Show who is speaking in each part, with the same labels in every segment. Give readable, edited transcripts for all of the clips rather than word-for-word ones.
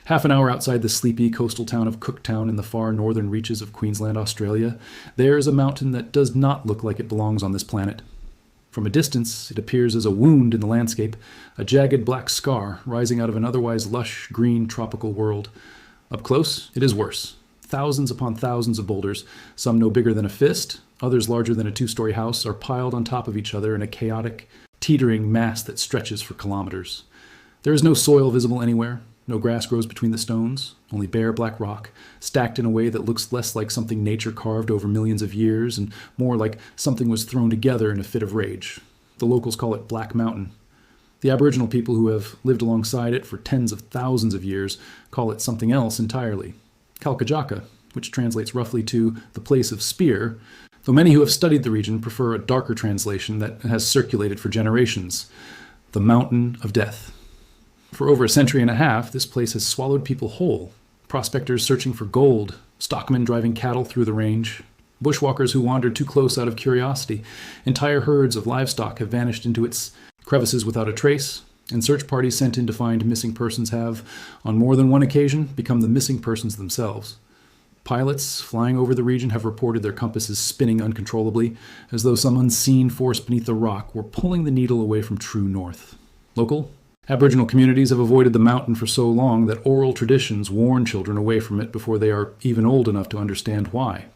Speaker 1: Half an hour outside the sleepy coastal town of Cooktown in the far northern reaches of Queensland, Australia, there is a mountain that does not look like it belongs on this planet. From a distance, it appears as a wound in the landscape, a jagged black scar rising out of an otherwise lush, green, tropical world. Up close, it is worse. Thousands upon thousands of boulders, some no bigger than a fist, others larger than a two-story house, are piled on top of each other in a chaotic, teetering mass that stretches for kilometers. There is no soil visible anywhere. No grass grows between the stones, only bare black rock, stacked in a way that looks less like something nature carved over millions of years and more like something was thrown together in a fit of rage. The locals call it Black Mountain. The Aboriginal people who have lived alongside it for tens of thousands of years call it something else entirely. Kalkajaka, which translates roughly to the place of spear, though many who have studied the region prefer a darker translation that has circulated for generations, the Mountain of Death. For over a century and a half, this place has swallowed people whole. Prospectors searching for gold, stockmen driving cattle through the range, bushwalkers who wandered too close out of curiosity. Entire herds of livestock have vanished into its crevices without a trace, and search parties sent in to find missing persons have, on more than one occasion, become the missing persons themselves. Pilots flying over the region have reported their compasses spinning uncontrollably, as though some unseen force beneath the rock were pulling the needle away from true north. Local Aboriginal communities have avoided the mountain for so long that oral traditions warn children away from it before they are even old enough to understand why.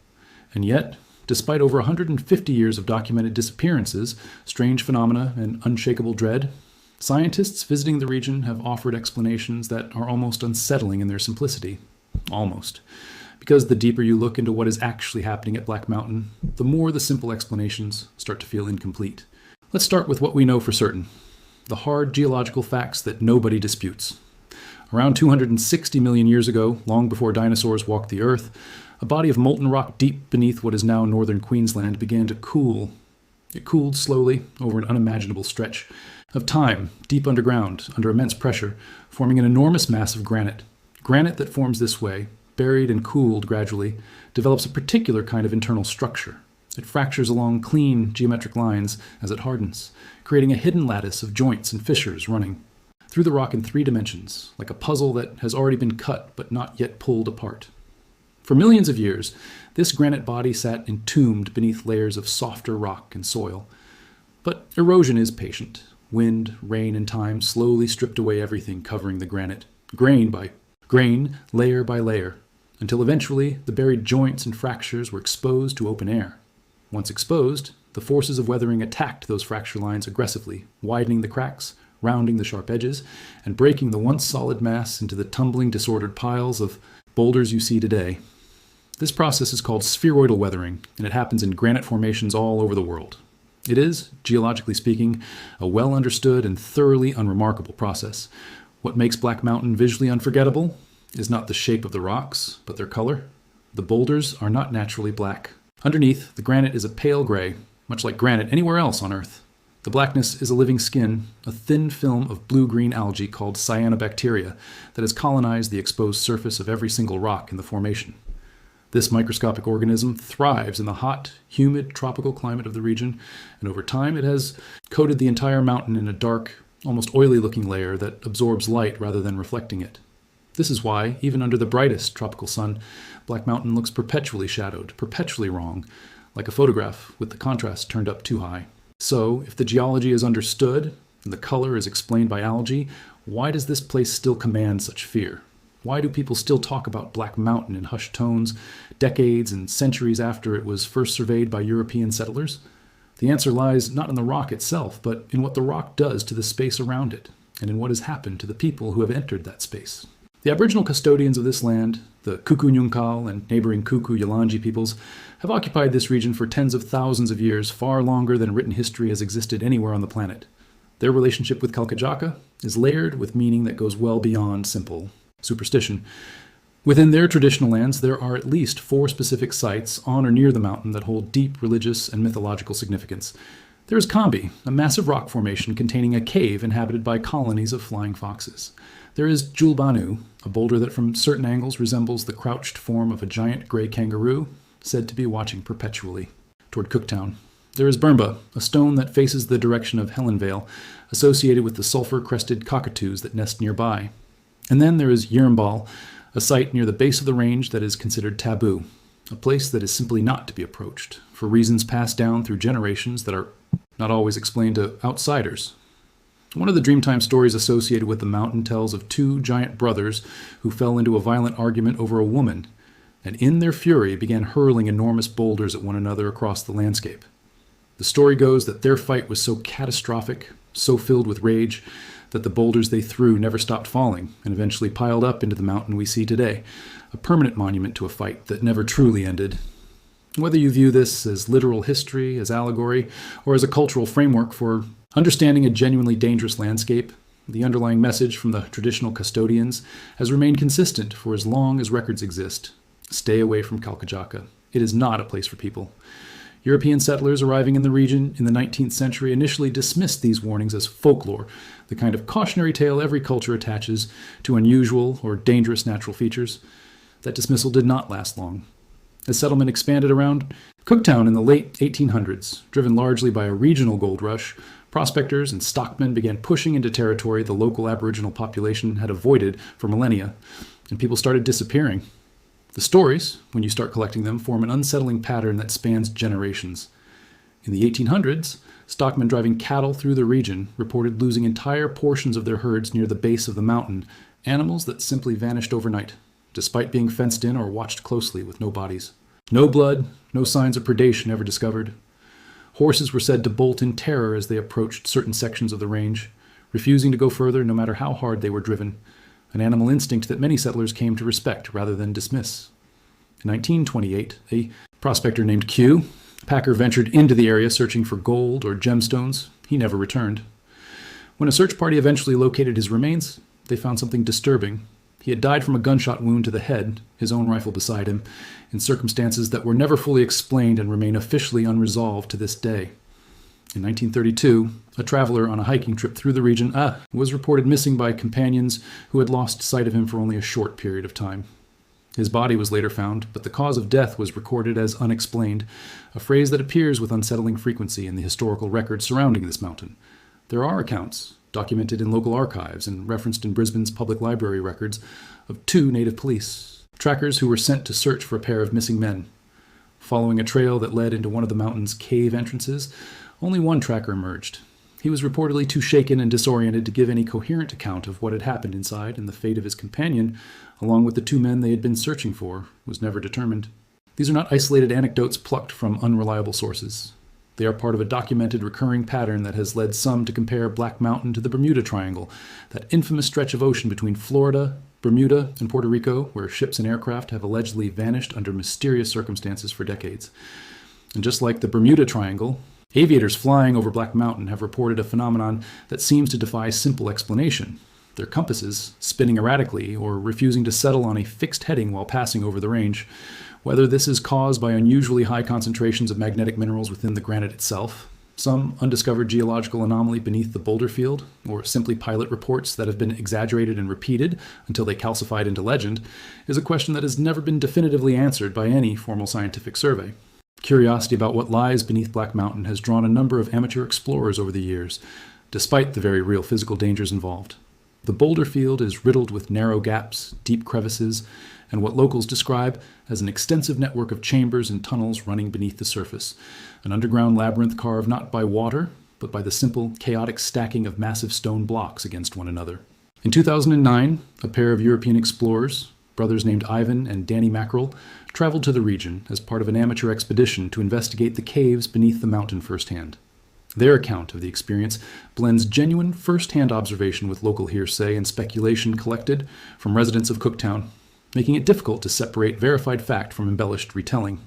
Speaker 1: And yet, despite over 150 years of documented disappearances, strange phenomena, and unshakable dread, scientists visiting the region have offered explanations that are almost unsettling in their simplicity. Almost. Because the deeper you look into what is actually happening at Black Mountain, the more the simple explanations start to feel incomplete. Let's start with what we know for certain. The hard geological facts that nobody disputes. Around 260 million years ago, long before dinosaurs walked the earth, a body of molten rock deep beneath what is now northern Queensland began to cool. It cooled slowly over an unimaginable stretch of time, deep underground, under immense pressure, forming an enormous mass of granite. Granite that forms this way, buried and cooled gradually, develops a particular kind of internal structure. It fractures along clean geometric lines as it hardens, creating a hidden lattice of joints and fissures running through the rock in 3 dimensions, like a puzzle that has already been cut but not yet pulled apart. For millions of years, this granite body sat entombed beneath layers of softer rock and soil. But erosion is patient. Wind, rain, and time slowly stripped away everything covering the granite, grain by grain, layer by layer, until eventually the buried joints and fractures were exposed to open air. Once exposed, the forces of weathering attacked those fracture lines aggressively, widening the cracks, rounding the sharp edges, and breaking the once solid mass into the tumbling, disordered piles of boulders you see today. This process is called spheroidal weathering, and it happens in granite formations all over the world. It is, geologically speaking, a well-understood and thoroughly unremarkable process. What makes Black Mountain visually unforgettable is not the shape of the rocks, but their color. The boulders are not naturally black. Underneath, the granite is a pale gray, much like granite anywhere else on Earth. The blackness is a living skin, a thin film of blue-green algae called cyanobacteria that has colonized the exposed surface of every single rock in the formation. This microscopic organism thrives in the hot, humid, tropical climate of the region, and over time it has coated the entire mountain in a dark, almost oily-looking layer that absorbs light rather than reflecting it. This is why, even under the brightest tropical sun, Black Mountain looks perpetually shadowed, perpetually wrong, like a photograph with the contrast turned up too high. So, if the geology is understood and the color is explained by algae, why does this place still command such fear? Why do people still talk about Black Mountain in hushed tones, decades and centuries after it was first surveyed by European settlers? The answer lies not in the rock itself, but in what the rock does to the space around it, and in what has happened to the people who have entered that space. The Aboriginal custodians of this land, the Kuku Yalanji and neighboring Kuku Yalanji peoples, have occupied this region for tens of thousands of years, far longer than written history has existed anywhere on the planet. Their relationship with Kalkajaka is layered with meaning that goes well beyond simple superstition. Within their traditional lands, there are at least 4 specific sites on or near the mountain that hold deep religious and mythological significance. There is Kambi, a massive rock formation containing a cave inhabited by colonies of flying foxes. There is Julbanu, a boulder that from certain angles resembles the crouched form of a giant gray kangaroo, said to be watching perpetually toward Cooktown. There is Burnba, a stone that faces the direction of Helenvale, associated with the sulfur-crested cockatoos that nest nearby. And then there is Yirmbal, a site near the base of the range that is considered taboo, a place that is simply not to be approached, for reasons passed down through generations that are not always explained to outsiders. One of the Dreamtime stories associated with the mountain tells of two giant brothers who fell into a violent argument over a woman, and in their fury began hurling enormous boulders at one another across the landscape. The story goes that their fight was so catastrophic, so filled with rage, that the boulders they threw never stopped falling and eventually piled up into the mountain we see today, a permanent monument to a fight that never truly ended. Whether you view this as literal history, as allegory, or as a cultural framework for understanding a genuinely dangerous landscape, the underlying message from the traditional custodians has remained consistent for as long as records exist. Stay away from Kalkajaka. It is not a place for people. European settlers arriving in the region in the 19th century initially dismissed these warnings as folklore, the kind of cautionary tale every culture attaches to unusual or dangerous natural features. That dismissal did not last long. As settlement expanded around Cooktown in the late 1800s, driven largely by a regional gold rush, prospectors and stockmen began pushing into territory the local Aboriginal population had avoided for millennia, and people started disappearing. The stories, when you start collecting them, form an unsettling pattern that spans generations. In the 1800s, stockmen driving cattle through the region reported losing entire portions of their herds near the base of the mountain, animals that simply vanished overnight, despite being fenced in or watched closely with no bodies. No blood, no signs of predation ever discovered. Horses were said to bolt in terror as they approached certain sections of the range, refusing to go further no matter how hard they were driven, an animal instinct that many settlers came to respect rather than dismiss. In 1928, a prospector named Q, Packer ventured into the area searching for gold or gemstones. He never returned. When a search party eventually located his remains, they found something disturbing. He had died from a gunshot wound to the head, his own rifle beside him, in circumstances that were never fully explained and remain officially unresolved to this day. In 1932, a traveler on a hiking trip through the region was reported missing by companions who had lost sight of him for only a short period of time. His body was later found, but the cause of death was recorded as unexplained, a phrase that appears with unsettling frequency in the historical records surrounding this mountain. There are accounts, documented in local archives and referenced in Brisbane's public library records, of two native police trackers who were sent to search for a pair of missing men. Following a trail that led into one of the mountain's cave entrances, only one tracker emerged. He was reportedly too shaken and disoriented to give any coherent account of what had happened inside, and the fate of his companion, along with the two men they had been searching for, was never determined. These are not isolated anecdotes plucked from unreliable sources. They are part of a documented recurring pattern that has led some to compare Black Mountain to the Bermuda Triangle, that infamous stretch of ocean between Florida, Bermuda, and Puerto Rico, where ships and aircraft have allegedly vanished under mysterious circumstances for decades. And just like the Bermuda Triangle, aviators flying over Black Mountain have reported a phenomenon that seems to defy simple explanation. Their compasses spinning erratically or refusing to settle on a fixed heading while passing over the range. Whether this is caused by unusually high concentrations of magnetic minerals within the granite itself, some undiscovered geological anomaly beneath the boulder field, or simply pilot reports that have been exaggerated and repeated until they calcified into legend, is a question that has never been definitively answered by any formal scientific survey. Curiosity about what lies beneath Black Mountain has drawn a number of amateur explorers over the years, despite the very real physical dangers involved. The boulder field is riddled with narrow gaps, deep crevices, and what locals describe as an extensive network of chambers and tunnels running beneath the surface, an underground labyrinth carved not by water, but by the simple, chaotic stacking of massive stone blocks against one another. In 2009, a pair of European explorers, brothers named Ivan and Danny Mackerel, traveled to the region as part of an amateur expedition to investigate the caves beneath the mountain firsthand. Their account of the experience blends genuine first-hand observation with local hearsay and speculation collected from residents of Cooktown, making it difficult to separate verified fact from embellished retelling.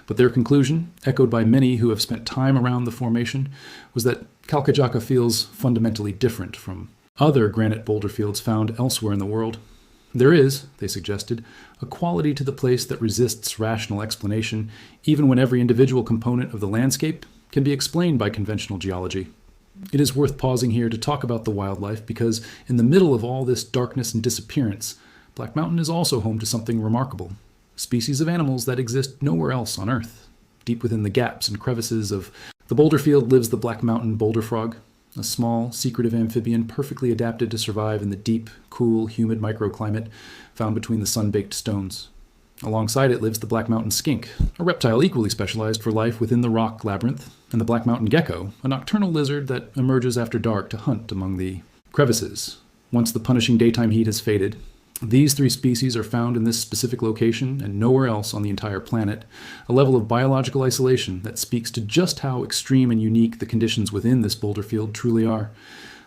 Speaker 1: But their conclusion, echoed by many who have spent time around the formation, was that Kalkajaka feels fundamentally different from other granite boulder fields found elsewhere in the world. There is, they suggested, a quality to the place that resists rational explanation, even when every individual component of the landscape can be explained by conventional geology. It is worth pausing here to talk about the wildlife because in the middle of all this darkness and disappearance, Black Mountain is also home to something remarkable, species of animals that exist nowhere else on Earth. Deep within the gaps and crevices of the boulder field lives the Black Mountain boulder frog, a small, secretive amphibian perfectly adapted to survive in the deep, cool, humid microclimate found between the sun-baked stones. Alongside it lives the Black Mountain skink, a reptile equally specialized for life within the rock labyrinth, and the Black Mountain gecko, a nocturnal lizard that emerges after dark to hunt among the crevices. Once the punishing daytime heat has faded, these 3 species are found in this specific location and nowhere else on the entire planet, a level of biological isolation that speaks to just how extreme and unique the conditions within this boulder field truly are.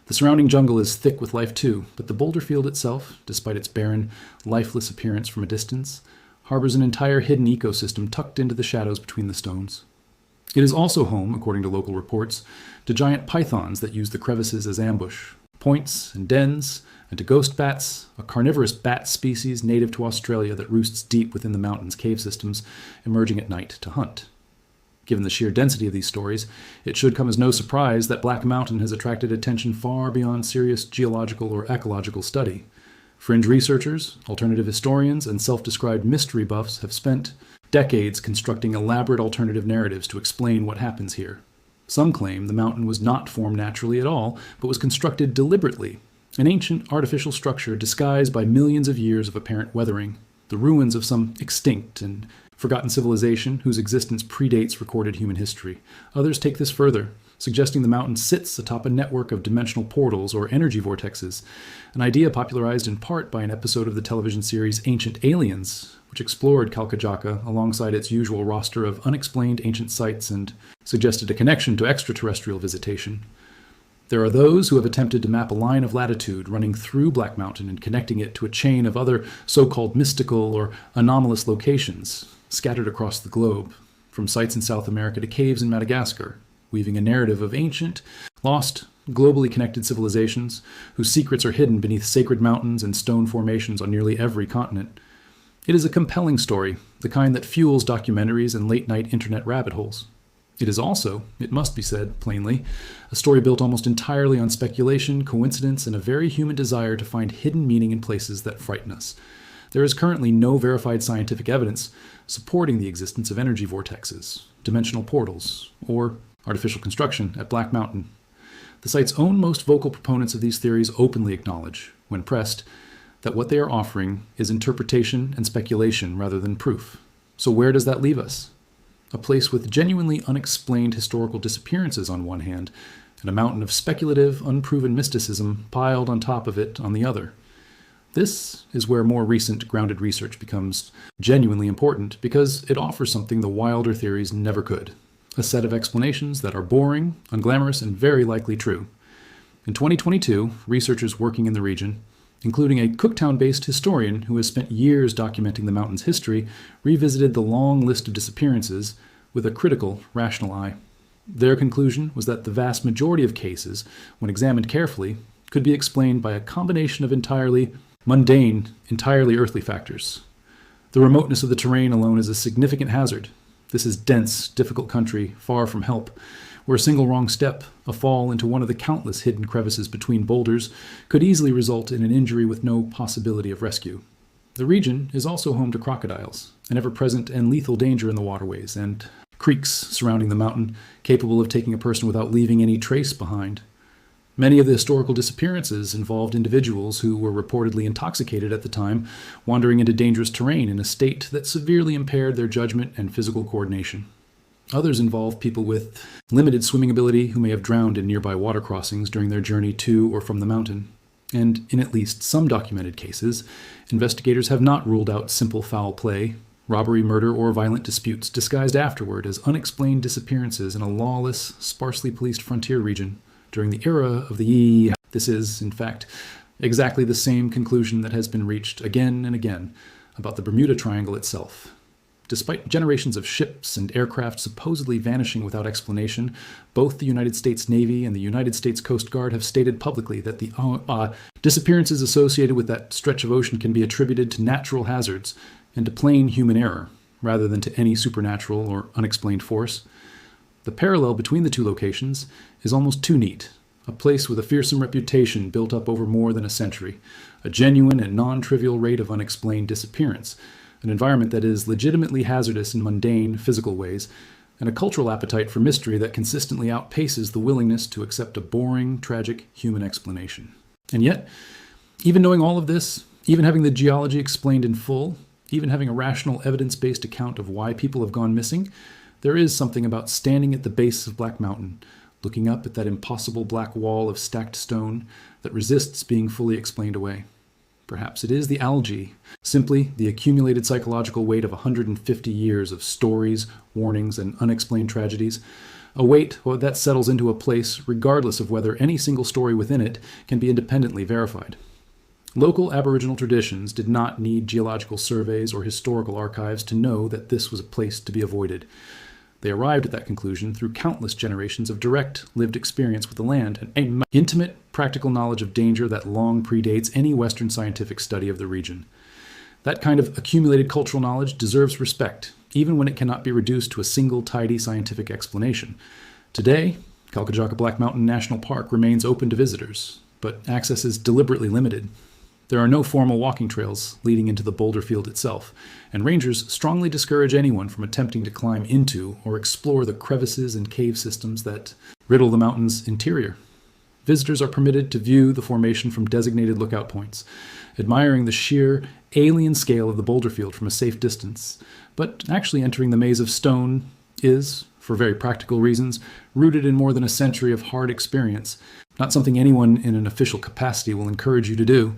Speaker 1: The surrounding jungle is thick with life too, but the boulder field itself, despite its barren, lifeless appearance from a distance, harbors an entire hidden ecosystem tucked into the shadows between the stones. It is also home, according to local reports, to giant pythons that use the crevices as ambush, points and dens, and to ghost bats, a carnivorous bat species native to Australia that roosts deep within the mountain's cave systems, emerging at night to hunt. Given the sheer density of these stories, it should come as no surprise that Black Mountain has attracted attention far beyond serious geological or ecological study. Fringe researchers, alternative historians, and self-described mystery buffs have spent decades constructing elaborate alternative narratives to explain what happens here. Some claim the mountain was not formed naturally at all, but was constructed deliberately, an ancient artificial structure disguised by millions of years of apparent weathering, the ruins of some extinct and forgotten civilization whose existence predates recorded human history. Others take this further, suggesting the mountain sits atop a network of dimensional portals or energy vortexes, an idea popularized in part by an episode of the television series Ancient Aliens, which explored Kalkajaka alongside its usual roster of unexplained ancient sites and suggested a connection to extraterrestrial visitation. There are those who have attempted to map a line of latitude running through Black Mountain and connecting it to a chain of other so-called mystical or anomalous locations scattered across the globe, from sites in South America to caves in Madagascar, weaving a narrative of ancient, lost, globally connected civilizations whose secrets are hidden beneath sacred mountains and stone formations on nearly every continent. It is a compelling story, the kind that fuels documentaries and late-night internet rabbit holes. It is also, it must be said plainly, a story built almost entirely on speculation, coincidence, and a very human desire to find hidden meaning in places that frighten us. There is currently no verified scientific evidence supporting the existence of energy vortexes, dimensional portals, or artificial construction at Black Mountain. The site's own most vocal proponents of these theories openly acknowledge, when pressed, that what they are offering is interpretation and speculation rather than proof. So where does that leave us? A place with genuinely unexplained historical disappearances on one hand, and a mountain of speculative, unproven mysticism piled on top of it on the other. This is where more recent grounded research becomes genuinely important because it offers something the wilder theories never could. A set of explanations that are boring, unglamorous, and very likely true. In 2022, researchers working in the region, including a Cooktown-based historian who has spent years documenting the mountain's history, revisited the long list of disappearances with a critical, rational eye. Their conclusion was that the vast majority of cases, when examined carefully, could be explained by a combination of entirely mundane, entirely earthly factors. The remoteness of the terrain alone is a significant hazard. This is dense, difficult country, far from help, where a single wrong step, a fall into one of the countless hidden crevices between boulders, could easily result in an injury with no possibility of rescue. The region is also home to crocodiles, an ever-present and lethal danger in the waterways, and creeks surrounding the mountain, capable of taking a person without leaving any trace behind. Many of the historical disappearances involved individuals who were reportedly intoxicated at the time, wandering into dangerous terrain in a state that severely impaired their judgment and physical coordination. Others involve people with limited swimming ability who may have drowned in nearby water crossings during their journey to or from the mountain. And in at least some documented cases, investigators have not ruled out simple foul play, robbery, murder, or violent disputes disguised afterward as unexplained disappearances in a lawless, sparsely policed frontier region during the era of the This is, in fact, exactly the same conclusion that has been reached again and again about the Bermuda Triangle itself. Despite generations of ships and aircraft supposedly vanishing without explanation, both the United States Navy and the United States Coast Guard have stated publicly that the disappearances associated with that stretch of ocean can be attributed to natural hazards and to plain human error, rather than to any supernatural or unexplained force. The parallel between the two locations is almost too neat. A place with a fearsome reputation built up over more than a century, a genuine and non-trivial rate of unexplained disappearance, an environment that is legitimately hazardous in mundane, physical ways, and a cultural appetite for mystery that consistently outpaces the willingness to accept a boring, tragic human explanation. And yet, even knowing all of this, even having the geology explained in full, even having a rational, evidence-based account of why people have gone missing, there is something about standing at the base of Black Mountain, looking up at that impossible black wall of stacked stone that resists being fully explained away. Perhaps it is the algae, simply the accumulated psychological weight of 150 years of stories, warnings, and unexplained tragedies, a weight that settles into a place regardless of whether any single story within it can be independently verified. Local Aboriginal traditions did not need geological surveys or historical archives to know that this was a place to be avoided. They arrived at that conclusion through countless generations of direct, lived experience with the land and an intimate, practical knowledge of danger that long predates any Western scientific study of the region. That kind of accumulated cultural knowledge deserves respect, even when it cannot be reduced to a single tidy scientific explanation. Today, Kalkajaka Black Mountain National Park remains open to visitors, but access is deliberately limited. There are no formal walking trails leading into the boulder field itself, and rangers strongly discourage anyone from attempting to climb into or explore the crevices and cave systems that riddle the mountain's interior. Visitors are permitted to view the formation from designated lookout points, admiring the sheer, alien scale of the boulder field from a safe distance, but actually entering the maze of stone is, for very practical reasons, rooted in more than a century of hard experience, not something anyone in an official capacity will encourage you to do.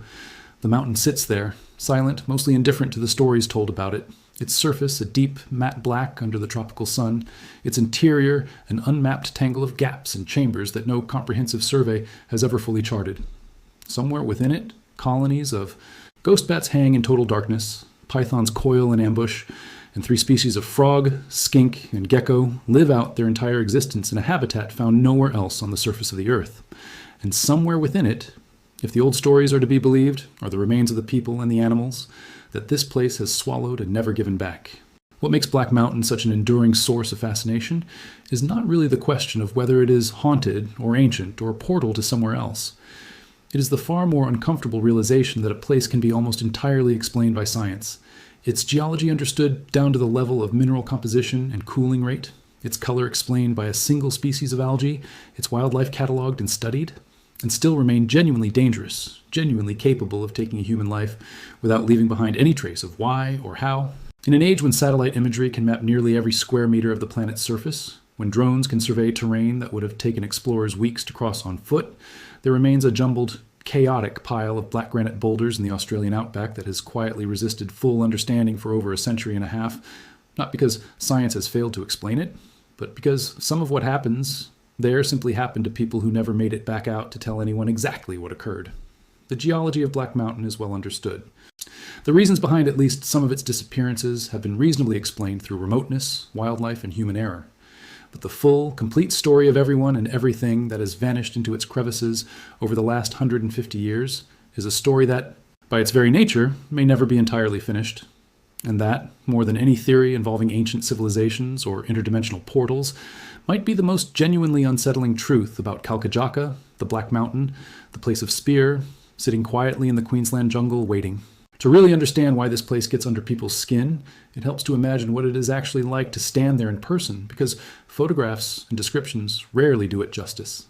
Speaker 1: The mountain sits there, silent, mostly indifferent to the stories told about it, its surface a deep, matte black under the tropical sun, its interior an unmapped tangle of gaps and chambers that no comprehensive survey has ever fully charted. Somewhere within it, colonies of ghost bats hang in total darkness, pythons coil in ambush, and 3 species of frog, skink, and gecko live out their entire existence in a habitat found nowhere else on the surface of the earth. And somewhere within it, if the old stories are to be believed, are the remains of the people and the animals that this place has swallowed and never given back. What makes Black Mountain such an enduring source of fascination is not really the question of whether it is haunted or ancient or a portal to somewhere else. It is the far more uncomfortable realization that a place can be almost entirely explained by science. Its geology understood down to the level of mineral composition and cooling rate, its color explained by a single species of algae, its wildlife cataloged and studied, and still remain genuinely dangerous, genuinely capable of taking a human life without leaving behind any trace of why or how. In an age when satellite imagery can map nearly every square meter of the planet's surface, when drones can survey terrain that would have taken explorers weeks to cross on foot, there remains a jumbled, chaotic pile of black granite boulders in the Australian outback that has quietly resisted full understanding for over a century and a half, not because science has failed to explain it, but because some of what happens there simply happened to people who never made it back out to tell anyone exactly what occurred. The geology of Black Mountain is well understood. The reasons behind at least some of its disappearances have been reasonably explained through remoteness, wildlife, and human error. But the full, complete story of everyone and everything that has vanished into its crevices over the last 150 years is a story that, by its very nature, may never be entirely finished. And that, more than any theory involving ancient civilizations or interdimensional portals, might be the most genuinely unsettling truth about Kalkajaka, the Black Mountain, the place of spear, sitting quietly in the Queensland jungle waiting. To really understand why this place gets under people's skin, it helps to imagine what it is actually like to stand there in person, because photographs and descriptions rarely do it justice.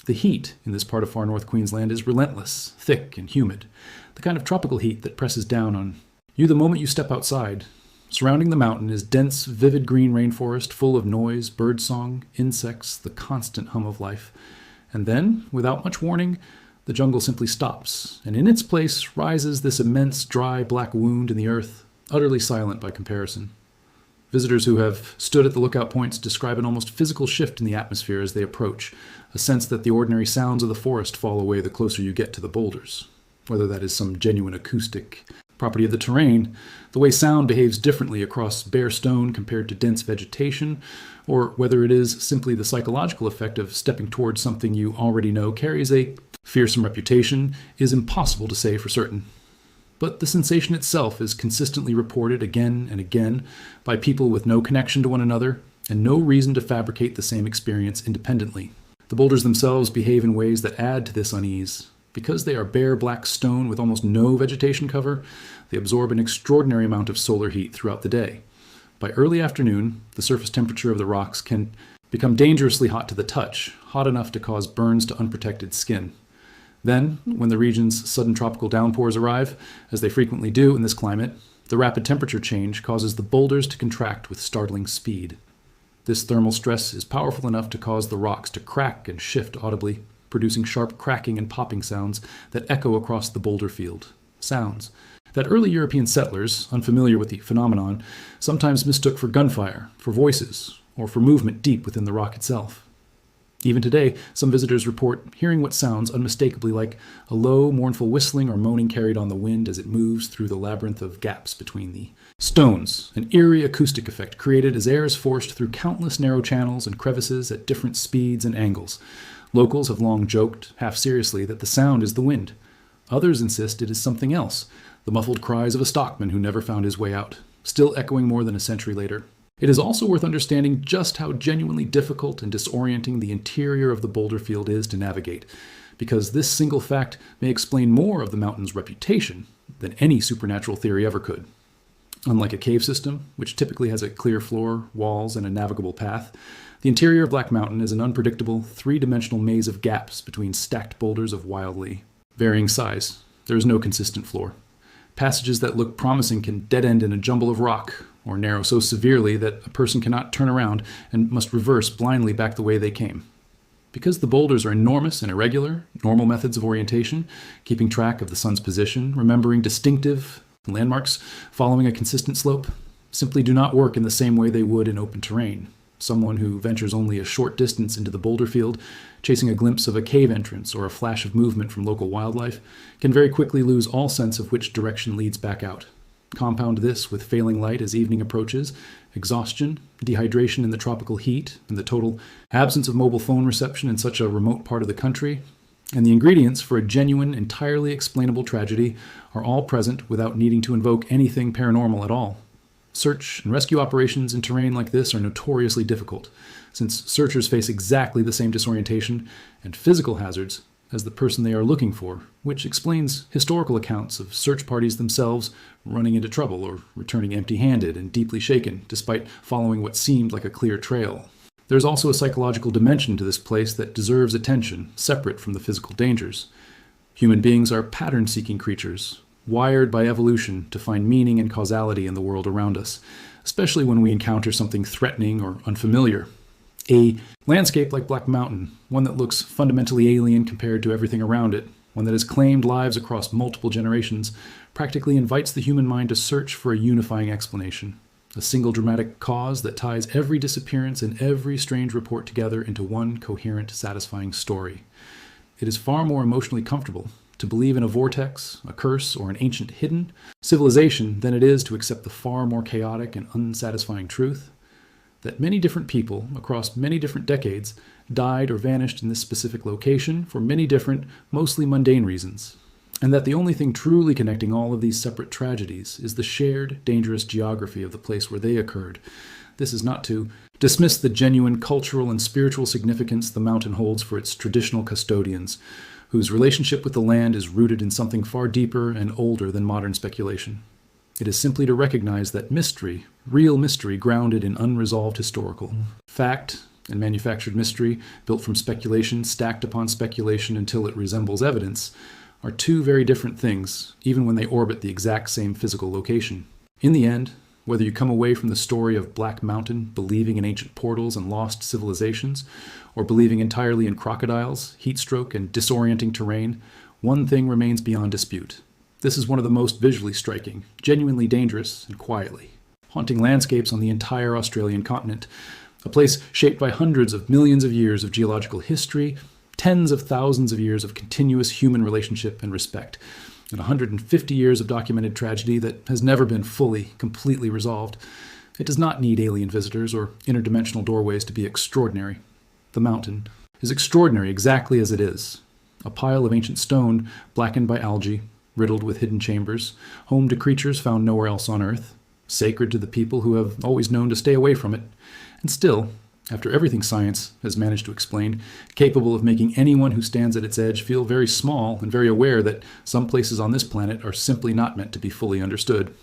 Speaker 1: The heat in this part of far north Queensland is relentless, thick, and humid, the kind of tropical heat that presses down on you the moment you step outside. Surrounding the mountain is dense, vivid green rainforest full of noise, birdsong, insects, the constant hum of life. And then, without much warning, the jungle simply stops, and in its place rises this immense, dry, black wound in the earth, utterly silent by comparison. Visitors who have stood at the lookout points describe an almost physical shift in the atmosphere as they approach, a sense that the ordinary sounds of the forest fall away the closer you get to the boulders. Whether that is some genuine acoustic property of the terrain, the way sound behaves differently across bare stone compared to dense vegetation, or whether it is simply the psychological effect of stepping towards something you already know carries a fearsome reputation, is impossible to say for certain. But the sensation itself is consistently reported again and again by people with no connection to one another and no reason to fabricate the same experience independently. The boulders themselves behave in ways that add to this unease. Because they are bare black stone with almost no vegetation cover, they absorb an extraordinary amount of solar heat throughout the day. By early afternoon, the surface temperature of the rocks can become dangerously hot to the touch, hot enough to cause burns to unprotected skin. Then, when the region's sudden tropical downpours arrive, as they frequently do in this climate, the rapid temperature change causes the boulders to contract with startling speed. This thermal stress is powerful enough to cause the rocks to crack and shift audibly, producing sharp cracking and popping sounds that echo across the boulder field. Sounds that early European settlers, unfamiliar with the phenomenon, sometimes mistook for gunfire, for voices, or for movement deep within the rock itself. Even today, some visitors report hearing what sounds unmistakably like a low, mournful whistling or moaning carried on the wind as it moves through the labyrinth of gaps between the stones, an eerie acoustic effect created as air is forced through countless narrow channels and crevices at different speeds and angles. Locals have long joked, half seriously, that the sound is the wind. Others insist it is something else, the muffled cries of a stockman who never found his way out, still echoing more than a century later. It is also worth understanding just how genuinely difficult and disorienting the interior of the boulder field is to navigate, because this single fact may explain more of the mountain's reputation than any supernatural theory ever could. Unlike a cave system, which typically has a clear floor, walls, and a navigable path, the interior of Black Mountain is an unpredictable, three-dimensional maze of gaps between stacked boulders of wildly varying size. There is no consistent floor. Passages that look promising can dead-end in a jumble of rock, or narrow so severely that a person cannot turn around and must reverse blindly back the way they came. Because the boulders are enormous and irregular, normal methods of orientation, keeping track of the sun's position, remembering distinctive landmarks, following a consistent slope, simply do not work in the same way they would in open terrain. Someone who ventures only a short distance into the boulder field, chasing a glimpse of a cave entrance or a flash of movement from local wildlife, can very quickly lose all sense of which direction leads back out. Compound this with failing light as evening approaches, exhaustion, dehydration in the tropical heat, and the total absence of mobile phone reception in such a remote part of the country, and the ingredients for a genuine, entirely explainable tragedy are all present without needing to invoke anything paranormal at all. Search and rescue operations in terrain like this are notoriously difficult, since searchers face exactly the same disorientation and physical hazards as the person they are looking for, which explains historical accounts of search parties themselves running into trouble or returning empty-handed and deeply shaken, despite following what seemed like a clear trail. There's also a psychological dimension to this place that deserves attention, separate from the physical dangers. Human beings are pattern-seeking creatures, wired by evolution to find meaning and causality in the world around us, especially when we encounter something threatening or unfamiliar. A landscape like Black Mountain, one that looks fundamentally alien compared to everything around it, one that has claimed lives across multiple generations, practically invites the human mind to search for a unifying explanation, a single dramatic cause that ties every disappearance and every strange report together into one coherent, satisfying story. It is far more emotionally comfortable to believe in a vortex, a curse, or an ancient hidden civilization than it is to accept the far more chaotic and unsatisfying truth that many different people across many different decades died or vanished in this specific location for many different, mostly mundane reasons, and that the only thing truly connecting all of these separate tragedies is the shared, dangerous geography of the place where they occurred. This is not to dismiss the genuine cultural and spiritual significance the mountain holds for its traditional custodians, whose relationship with the land is rooted in something far deeper and older than modern speculation. It is simply to recognize that mystery, real mystery grounded in unresolved historical fact and manufactured mystery built from speculation stacked upon speculation until it resembles evidence, are two very different things, even when they orbit the exact same physical location. In the end, whether you come away from the story of Black Mountain believing in ancient portals and lost civilizations, or believing entirely in crocodiles, heat stroke, and disorienting terrain, one thing remains beyond dispute. This is one of the most visually striking, genuinely dangerous, and quietly haunting landscapes on the entire Australian continent, a place shaped by hundreds of millions of years of geological history, tens of thousands of years of continuous human relationship and respect, and 150 years of documented tragedy that has never been fully, completely resolved. It does not need alien visitors or interdimensional doorways to be extraordinary. The mountain is extraordinary exactly as it is. A pile of ancient stone blackened by algae, riddled with hidden chambers, home to creatures found nowhere else on Earth, sacred to the people who have always known to stay away from it, and still, after everything science has managed to explain, capable of making anyone who stands at its edge feel very small and very aware that some places on this planet are simply not meant to be fully understood.